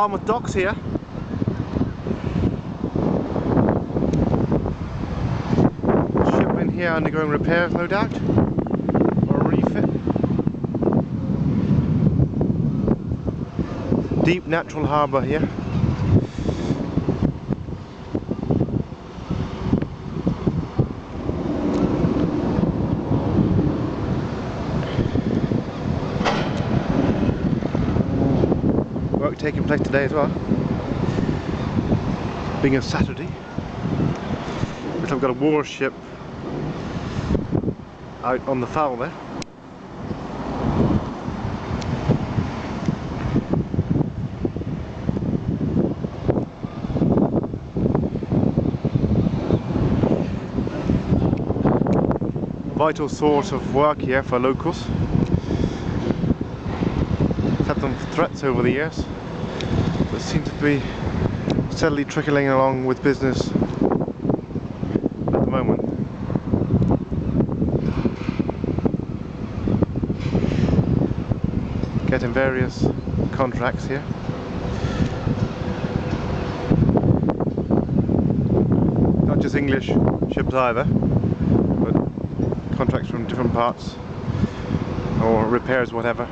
Falmouth Docks here. Ship in here undergoing repairs, no doubt, or a refit. Deep natural harbour here. Work taking place today as well, being a Saturday. But I've got a warship out on the foul there. Vital source of work here for locals. Had some threats over the years, but seem to be steadily trickling along with business at the moment. Getting various contracts here. Not just English ships either, but contracts from different parts or repairs, whatever.